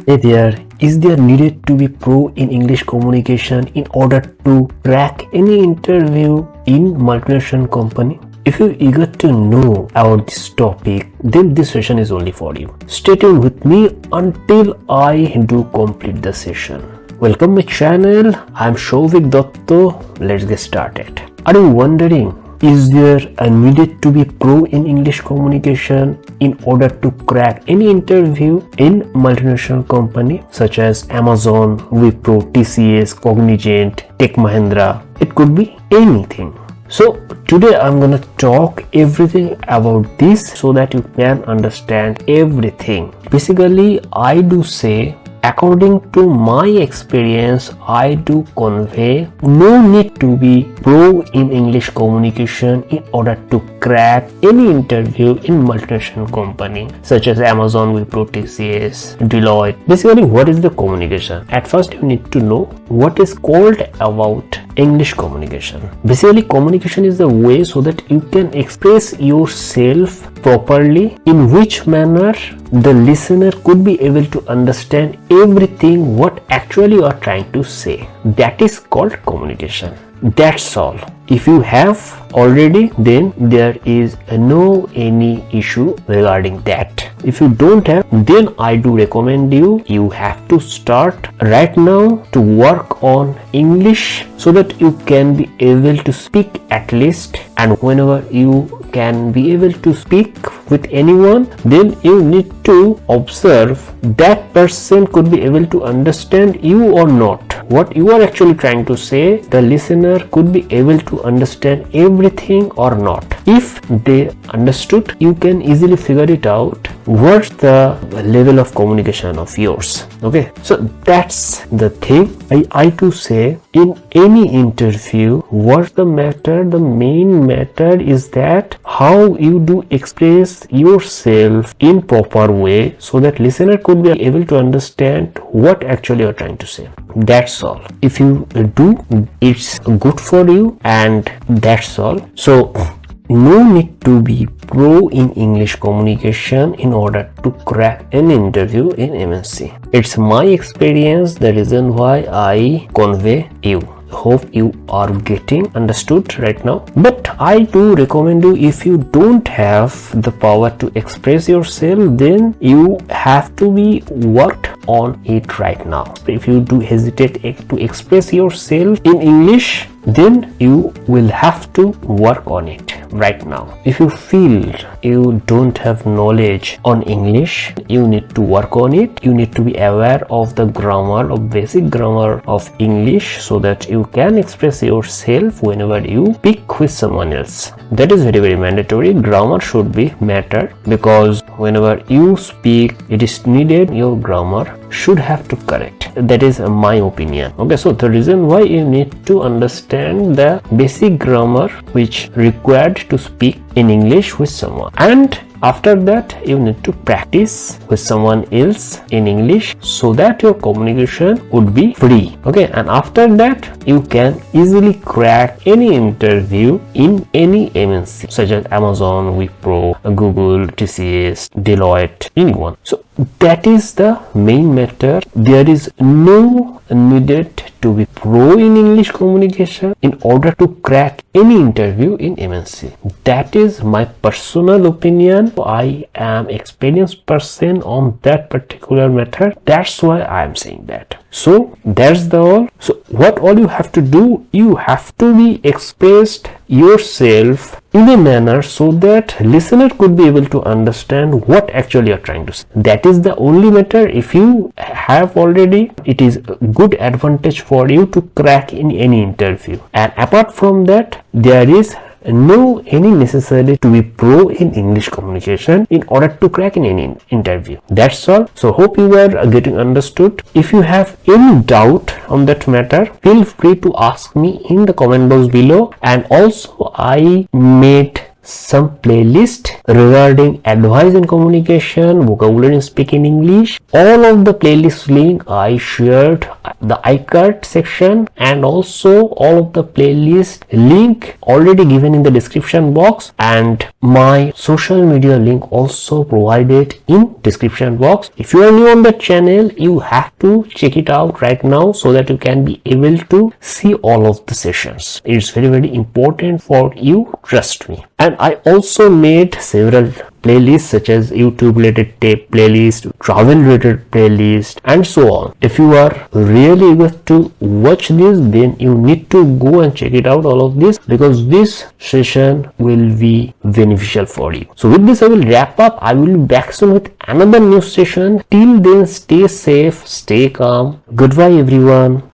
Hey there, is there needed to be pro in English communication in order to crack any interview in multinational company? If you're eager to know about this topic, then this session is only for you. Stay tuned with me until I do complete the session. Welcome my channel, I'm Shouvik Dotto. Let's get started. Are you wondering, is there a needed to be pro in English communication in order to crack any interview in multinational company such as Amazon, Wipro, TCS, Cognizant, Tech Mahindra? It could be anything. So today I'm gonna talk everything about this so that you can understand everything. Basically, I do say, according to my experience, I do convey no need to be pro in English communication in order to crack any interview in multinational company such as Amazon, Wipro, TCS, Deloitte. Basically, what is the communication? At first, you need to know what is called about English communication. Basically, communication is the way so that you can express yourself properly, in which manner the listener could be able to understand everything what actually you are trying to say. That is called communication. That's all. If you have already, then there is no any issue regarding that. If you don't have, then I do recommend you have to start right now to work on English so that you can be able to speak at least, and whenever you can be able to speak with anyone, then you need to observe that person could be able to understand you or not. What you are actually trying to say, the listener could be able to understand everything or not. If they understood, you can easily figure it out what's the level of communication of yours. Okay, so that's the thing. I to say, in any interview, what's the matter? The main matter is that how you do express yourself in proper way so that listener could be able to understand what actually you're trying to say. That's all. If you do, it's good for you, and that's all. So no need to be pro in English communication in order to crack an interview in MNC. It's my experience, the reason why I convey you. Hope you are getting understood right now. But I do recommend you, if you don't have the power to express yourself, then you have to be worked on it right now. If you do hesitate to express yourself in English, then you will have to work on it right now. If you feel you don't have knowledge on English, you need to work on it. You need to be aware of the grammar, of basic grammar of English, so that you can express yourself whenever you speak with someone else. That is very mandatory. Grammar should be matter, because whenever you speak, it is needed your grammar should have to correct. That is my opinion. Okay, so the reason why you need to understand the basic grammar which required to speak in English with someone, and after that you need to practice with someone else in English so that your communication would be free. Okay, and after that you can easily crack any interview in any MNC such as Amazon, Wipro, Google, TCS, Deloitte, anyone. So that is the main matter. There is no needed to be pro in English communication in order to crack any interview in MNC. That is my personal opinion. I am experienced person on that particular matter. That's why I am saying that. So that's the all. So what all you have to do, you have to be expressed yourself in a manner so that listener could be able to understand what actually you're trying to say. That is the only matter. If you have already, it is a good advantage for you to crack in any interview. And apart from that, there is no any necessary to be pro in English communication in order to crack in any interview. That's all. So hope you are getting understood. If you have any doubt on that matter, feel free to ask me in the comment box below. And also I made some playlist regarding advice in communication, vocabulary in speaking English. All of the playlist link I shared the iCard section, and also all of the playlist link already given in the description box, and my social media link also provided in description box. If you are new on the channel, you have to check it out right now so that you can be able to see all of the sessions. It's very important for you, trust me. And I also made several playlists such as YouTube related tape playlist, travel related playlist, and so on. If you are really eager to watch this, then you need to go and check it out, all of this, because this session will be beneficial for you. So with this I will wrap up. I will be back soon with another new session. Till then, stay safe, stay calm. Goodbye everyone.